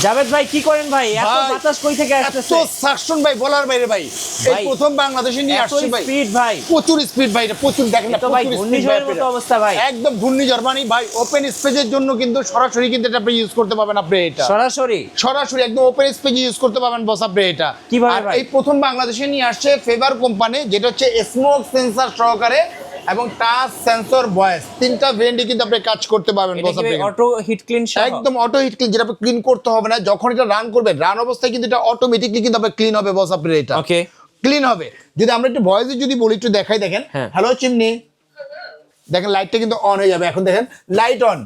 জাভেদ ভাই কি করেন ভাই? এত বাতাস কই থেকে আসতেছে? এত সাকশন ভাই বলার বাইরে ভাই। এই প্রথম বাংলাদেশে নিয়ে আসছে ভাই। স্পিড ভাই, প্রচুর স্পিড ভাই, এটা প্রচুর দেখেন না, তো ভাই ঘূর্ণিঝড়ের মতো অবস্থা ভাই। একদম ঘূর্ণিঝড় মানে ভাই ওপেন স্পেসের জন্য কিন্তু সরাসরি কিন্তু এটা আপনি ইউজ করতে পারবেন। আপনি এটা সরাসরি একদম ওপেন স্পেস ইউজ করতে পারবেন বস আপনি এটা। কিভাবে ভাই? এই প্রথম বাংলাদেশে নিয়ে আসছে ফেভার কোম্পানি, যেটা হচ্ছে স্মোক সেন্সর সহকারে এবং টাচ সেন্সর ভয়েস, তিনটা ভেরিয়েন্টে কিন্তু আপনি কাজ করতে পারবেন বস আপনি। অটো হিট ক্লিন সহ একদম অটো হিট ক্লিন, যেটা আপনি ক্লিন করতে হবে না, যখন এটা রান করবেন রান অবস্থায় কিন্তু এটা অটোমেটিকলি কিন্তু আপনি ক্লিন হবে বস আপনি এটা। ওকে, ক্লিন হবে। যদি আমরা একটু ভয়েসে যদি বলি, একটু দেখাই, দেখেন হ্যালো চিমনি, দেখেন লাইটটা কিন্তু অন হয়ে যাবে। এখন দেখেন লাইট অন,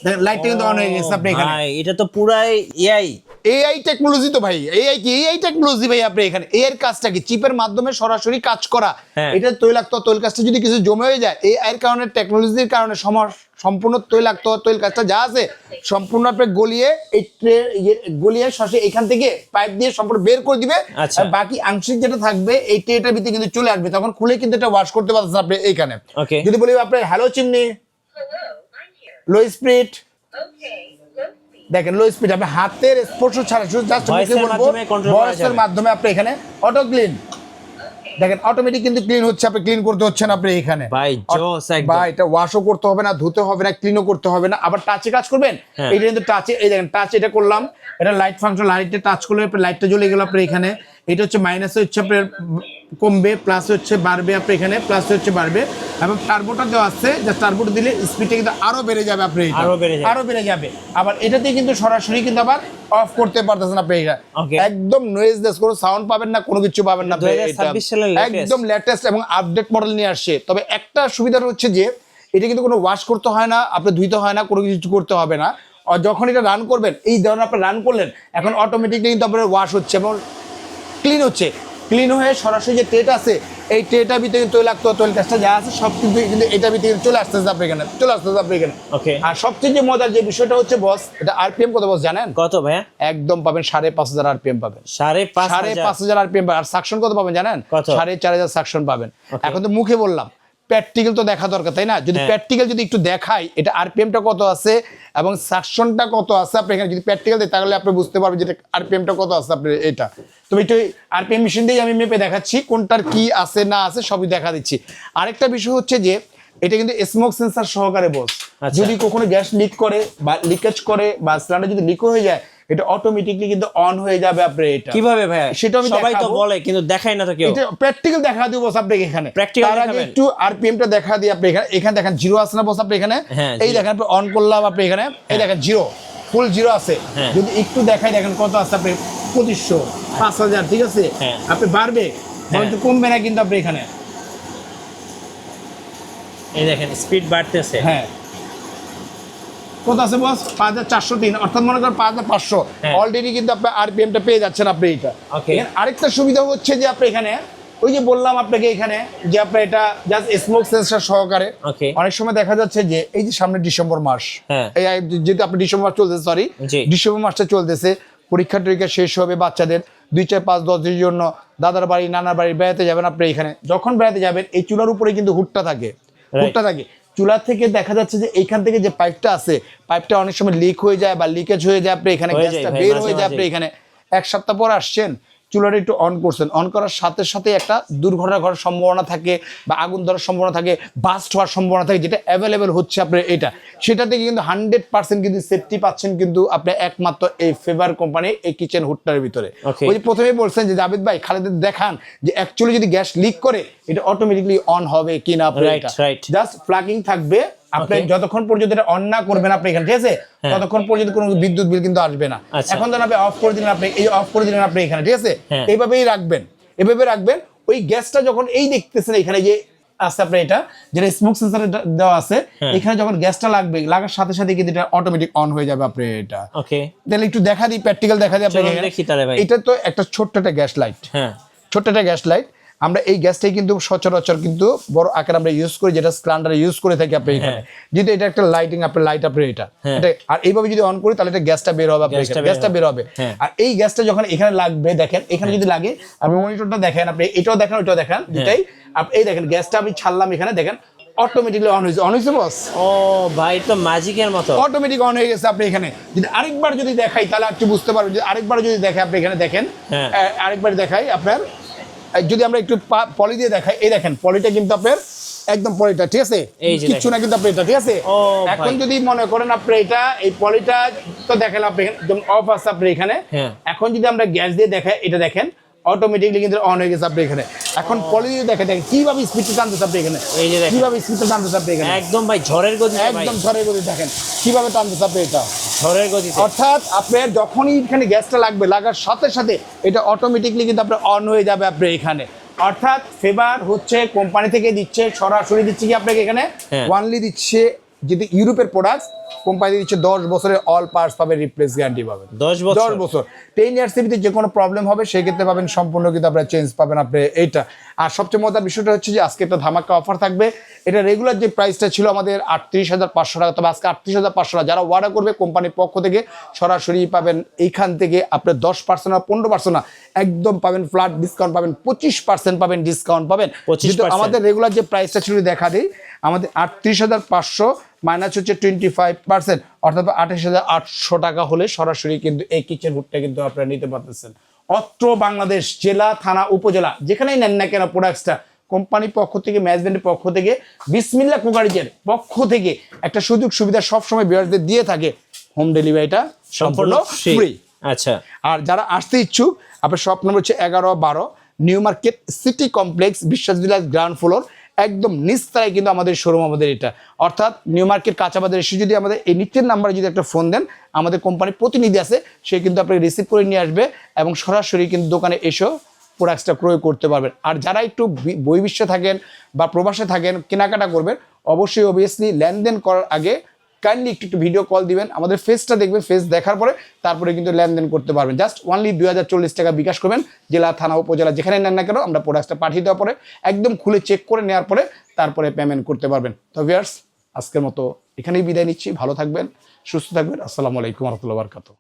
দেখেন লাইটটা কিন্তু অন হয়ে গেছে আপনি এখানে। ভাই এটা তো পুরাই এআই টেকনোলজি তো ভাই, এআই টেকনোলজি ভাই। আপনি এখানে এআই এর কাজটা কি চিপের মাধ্যমে সরাসরি কাজ করা। এটা তৈলাক্ত তৈল কাজটা যদি কিছু জমে হয়ে যায়, এআই এর কারণে, টেকনোলজির কারণে সম্পূর্ণ তৈলাক্ত তৈল কাজটা যা আছে সম্পূর্ণ আপনি গলিয়ে এই গলিয়ে সরাসরি এখান থেকে পাইপ দিয়ে সম্পূর্ণ বের করে দিবে। আর বাকি আংশিক যেটা থাকবে এই ট্রেটার ভিতরে কিন্তু চলে আসবে, তখন খুলে কিন্তু এটা ওয়াশ করতে পারছেন আপনি এইখানে। যদি বলি আপনি হ্যালো চিমনি, লো স্পিড, দেখেন লো স্পিড, আপনি হাতের স্পর্শ ছাড়া শুধু জাস্ট ভয়েসের মাধ্যমে আপনি এখানে অটো ক্লিন, দেখেন অটোমেটিক কিন্তু ক্লিন হচ্ছে, আপনি ক্লিন করতে হচ্ছে না আপনি এখানে ভাই। জোস একদম ভাই, এটা ওয়াশও করতে হবে না, ধুতে হবে না, ক্লিনও করতে হবে না। আবার টাচে কাজ করবেন, এটা কিন্তু টাচে, এই দেখেন টাচ এটা করলাম, এটা লাইট ফাংশন, লাইটে টাচ করলে লাইটটা জ্বলে গেল আপনার এখানে। এটা হচ্ছে মাইনাসে হচ্ছে আপনার কমবে, প্লাস হচ্ছে বাড়বে আপনি এখানে, প্লাস হচ্ছে বাড়বে। এবং টার্বোটা দেওয়া আছে, যে টার্বোটা দিলে স্পিডটা কিন্তু আরো বেড়ে যাবে আপনি, আরো বেড়ে যাবে। আবার এটাতে কিন্তু সরাসরি কিন্তু আবার অফ করতে পারতেছেন আপনি। একদম নয়েজলেস, কোনো সাউন্ড পাবেন না, কোনো কিছু পাবেন না। একদম লেটেস্ট এবং আপডেট মডেল নিয়ে আসছে। তবে একটা সুবিধা হচ্ছে যে এটা কিন্তু কোনো ওয়াশ করতে হয় না, আপনি ধুইতে হয় না, কোনো কিছু করতে হবে না। আর যখন এটা রান করবেন, এই ধরনের আপনি রান করলেন, এখন অটোমেটিকলি কিন্তু আপনার ওয়াশ হচ্ছে এবং ক্লিন হচ্ছে। ক্লিন হয়ে সরাসরি যে ট্রেটা আছে, এই ট্রেটার ভিতরে কিন্তু তৈলাক্ত তৈল কাজটা যা আছে সব কিন্তু এটার ভিতরে চলে আসতেছে আপনি এখানে, চলে আসতেছে আপনি এখানে। আর সবচেয়ে যে মজার যে বিষয়টা হচ্ছে বস, এটা আরপিএম কত বস জানেন? কত ভাইয়া? একদম পাবেন 5,500 আরপিএম পাবেন, 5,500 আরপিএম। আর সাকশন কত পাবেন জানেন? 4,500 সাকশন পাবেন। এখন তো মুখে বললাম, প্র্যাকটিক্যাল তো দেখা দরকার, তাই না? যদি প্র্যাকটিক্যাল যদি একটু দেখাই, এটা আরপিএমটা কত আছে এবং সাকশনটা কত আছে আপনি এখানে যদি প্র্যাকটিক্যাল দেয়, তাহলে আপনি বুঝতে পারবেন যে আরপিএমটা কত আছে আপনি এটা। তো একটু আরপিএম মেশিন দিয়ে আমি মেপে দেখাচ্ছি, কোনটার কি আছে না আছে সবই দেখা দিচ্ছি। আরেকটা বিষয় হচ্ছে যে এটা কিন্তু স্মোক সেন্সর সহকারে বস। যদি কখনো গ্যাস লিক করে বা লিকেজ করে বা সিলিন্ডার যদি লিক হয়ে যায়, এটা অটোমেটিকলি কিন্তু অন হয়ে যাবে আপনি। এটা কিভাবে ভাই? সেটা আমি সবাই তো বলে, কিন্তু দেখাই না তো কেউ। এটা প্র্যাকটিক্যাল দেখা দিব বস আপনাকে এখানে। তার আগে একটু আরপিএমটা দেখা দিই আপনি এখানে। এখানে দেখেন জিরো আছে না বস আপনি এখানে? এই দেখেন আপনি অন করলাম আপনি এখানে, এই দেখেন জিরো, ফুল জিরো আছে। যদি একটু দেখাই, দেখেন কত আছে আপনি, 2,500, 5,000, ঠিক আছে? আপনি বাড়বে, কিন্তু কমবে না কিন্তু আপনি এখানে। এই দেখেন স্পিড বাড়তেছে। হ্যাঁ, কত আছে বস? 5,403, অর্থাৎ মনে করেন 5,500 অলরেডি কিন্তু আপনি আরপিএমটা পেয়ে যাচ্ছেন আপনি এটা। আরেকটা সুবিধা হচ্ছে যে আপনি এখানে, ওই যে বললাম আপনাকে এখানে যে আপনি এটা জাস্ট স্মোক সেন্সর সহকারে। অনেক সময় দেখা যাচ্ছে যে এই যে সামনে ডিসেম্বর মাস, এই যেহেতু আপনি ডিসেম্বর মাস চলতেছে, সরি ডিসেম্বর মাসটা চলতেছে, পরীক্ষা টরীক্ষা শেষ হবে বাচ্চাদের, 2, 4, 5, 10 দিনের জন্য দাদার বাড়ি নানার বাড়ি বেড়াতে যাবেন আপনি এখানে। যখন বেড়াতে যাবেন, এই চুলার উপরে কিন্তু হুডটা থাকে, চুলা থেকে দেখা যাচ্ছে যে এইখান থেকে যে পাইপটা আছে, পাইপটা অনেক সময় লিক হয়ে যায় বা লিকেজ হয়ে যায় আপনি এখানে, গ্যাসটা বের হয়ে যায় আপনি এখানে। 1 সপ্তাহ পর আসছেন, চুলাটা একটু অন করছেন, অন করার সাথে সাথে একটা দুর্ঘটনা ঘটার সম্ভাবনা থাকে বা আগুন ধরার সম্ভাবনা থাকে, বাস্ট হওয়ার সম্ভাবনা থাকে, যেটা অ্যাভেলেবেল হচ্ছে আপনার এটা। সেটা থেকে কিন্তু 100% কিন্তু সেফটি পাচ্ছেন কিন্তু আপনি একমাত্র এই ফেভার কোম্পানি এই কিচেন হুডটার ভিতরে। ওই যে প্রথমেই বলছেন যে জাভেদ ভাই খালেদের দেখান যে অ্যাকচুয়ালি যদি গ্যাস লিক করে এটা অটোমেটিকলি অন হবে কিনা আপনি, জাস্ট প্লাগিং থাকবে। আপনি যতক্ষণ পর্যন্ত এটা অন না করবেন আপনি এখানে, ঠিক আছে, ততক্ষণ পর্যন্ত কোনো বিদ্যুৎ বিল কিন্তু আসবে না। এখন ধরেন আপনি অফ করে দিলেন, আপনি এই অফ করে দিলেন আপনি এখানে, ঠিক আছে, এইভাবেই রাখবেন, এভাবে রাখবেন। ওই গ্যাসটা যখন এই দেখতেছেন এখানে যে আছে আপনি এটা যেটা স্মোক সেন্সর দেওয়া আছে, এখানে যখন গ্যাসটা লাগবে, লাগার সাথে সাথে কিন্তু এটা অটোমেটিক অন হয়ে যাবে আপনি এটা। তাহলে একটু দেখা দিই, প্র্যাকটিক্যাল দেখা দিই আপনাকে। এটা তো একটা ছোট্ট একটা গ্যাস লাইট, ছোট্ট একটা গ্যাস লাইট। আমরা এই গ্যাসটাই কিন্তু সচরাচর কিন্তু বড় আকার আমরা ইউজ করি, যেটা সিলিন্ডারে ইউজ করে থাকি আপনি এখানে। যদি এটা একটা লাইটিং আপনার লাইট আপনি এটা, আর এইভাবে যদি অন করি তাহলে এটা গ্যাসটা বের হবে, আপনি গ্যাসটা বের হবে। আর এই গ্যাসটা যখন এখানে লাগবে, দেখেন এখানে যদি লাগে, আপনি মনিটরটা দেখেন, আপনি এটাও দেখেন ওইটাও দেখেন, দুটাই এই দেখেন গ্যাসটা আমি ছাড়লাম এখানে, দেখেন অটোমেটিকলি অন হয়েছে বস। ও ভাই তো ম্যাজিকের মতো অটোমেটিক অন হয়ে গেছে। আপনি এখানে যদি আরেকবার যদি দেখাই তাহলে একটু বুঝতে পারবেন। যদি আরেকবার যদি দেখে আপনি এখানে দেখেন, আরেকবার দেখাই আপনার, যদি আমরা একটু পলি দিয়ে দেখাই, এই দেখেন পলিটা কিন্তু আপনার একদম পলিটা ঠিক আছে, কিচ্ছু না কিন্তু আপনি এটা ঠিক আছে। এখন যদি মনে করেন আপনি এটা এই পলিটা তো দেখেন আপনি যেমন অফ আছে আপনি এখানে, এখন যদি আমরা গ্যাস দিয়ে দেখাই এটা দেখেন অটোমেটিকলি কিন্তু অন হয়ে গেছে আপনি এখানে। এখন পলি দিয়ে দেখেন কিভাবে স্পিডটা টানতেছে আপনি এখানে, এই যে দেখেন কিভাবে স্পিডটা টানতেছে আপনি এখানে, একদম ভাই ঝড়ের গতি, একদম ঝড়ের গতি দেখেন কিভাবে টানতেছে আপনি এটা ঝড়ের গতি। অর্থাৎ আপনার যখনই এখানে গ্যাসটা লাগবে লাগার সাথে সাথে এটা অটোমেটিকলি কিন্তু আপনার অন হয়ে যাবে আপনি এখানে। অর্থাৎ ফেভার হচ্ছে কোম্পানি থেকে দিচ্ছে, সরাসরি দিচ্ছে কি আপনাকে এখানে ওয়ানলি দিচ্ছে, যদি ইউরোপের প্রোডাক্ট কোম্পানি দিচ্ছে 10 বছরের অল পার্টস পাবেন, রিপ্লেস গ্যারান্টি পাবেন 10 বছর। 10 ইয়ার্স এর ভিতরে যে কোনো প্রবলেম হবে সেই ক্ষেত্রে পাবেন সম্পূর্ণ কিন্তু আপনারা চেঞ্জ পাবেন আপনি এইটা। আর সবচেয়ে মজার বিষয়টা হচ্ছে যে আজকে একটা ধামাকা অফার থাকবে। এটা রেগুলার যে প্রাইসটা ছিল আমাদের 38,500 টাকা, তবে আজকে 38,500 টাকা। যারা অর্ডার করবে কোম্পানির পক্ষ থেকে সরাসরি পাবেন এইখান থেকে আপনার 10% না 15% না, একদম পাবেন ফ্ল্যাট ডিসকাউন্ট পাবেন, 25% পাবেন ডিসকাউন্ট পাবেন। কিন্তু আমাদের রেগুলার যে প্রাইসটা ছিল দেখা দিই, আমাদের 38,500 মাইনাস হচ্ছে 25%, অর্থাৎ 28,800 টাকা হলে সরাসরি কিন্তু এই কিচেন হুডটা কিন্তু আপনারা নিতে পারতেছেন। অত্র বাংলাদেশ জেলা থানা উপজেলা যেখানেই নেন না কেন প্রোডাক্টসটা কোম্পানির পক্ষ থেকে, ম্যানেজমেন্টের পক্ষ থেকে, বিসমিল্লাহ ক্রকারিজের পক্ষ থেকে একটা সুযোগ সুবিধা সবসময় ভিউয়ারদের দিয়ে থাকে, হোম ডেলিভারিটা সম্পূর্ণ ফ্রি। আচ্ছা, আর যারা আসতে ইচ্ছুক আপনার শপ নম্বর হচ্ছে 11-12 নিউ মার্কেট সিটি কমপ্লেক্স, বিশ্বাস বিলাস গ্রাউন্ড ফ্লোর, একদম নিচতলায় কিন্তু আমাদের শোরুম আমাদের এটা। অর্থাৎ নিউ মার্কেট কাঁচা বাজার এসে যদি আমাদের এই নিচের নাম্বারে যদি একটা ফোন দেন, আমাদের কোম্পানির প্রতিনিধি আছে, সে কিন্তু আপনাকে রিসিভ করে নিয়ে আসবে এবং সরাসরি কিন্তু দোকানে এসেও প্রোডাক্টসটা ক্রয় করতে পারবেন। আর যারা একটু বহির্বিশ্বে থাকেন বা প্রবাসে থাকেন, কেনাকাটা করবেন, অবশ্যই অবভিয়াসলি লেনদেন করার আগে কাইন্ডলি একটু ভিডিও কল দিবেন, আমাদের ফেসটা দেখবেন, ফেস দেখার পরে তারপরে কিন্তু লেনদেন করতে পারবেন। জাস্ট অনলি 2040 টাকা বিকাশ করবেন, জেলা থানা উপজেলা যেখানে নেন না কেন আমরা প্রোডাক্টটা পাঠিয়ে দেওয়ার পরে একদম খুলে চেক করে নেওয়ার পরে তারপরে পেমেন্ট করতে পারবেন। তো ভিউয়ার্স আজকের মতো এখানেই বিদায় নিচ্ছি, ভালো থাকবেন, সুস্থ থাকবেন, আসসালামু আলাইকুম ওয়া রাহমাতুল্লাহি ওয়া বারাকাতুহু।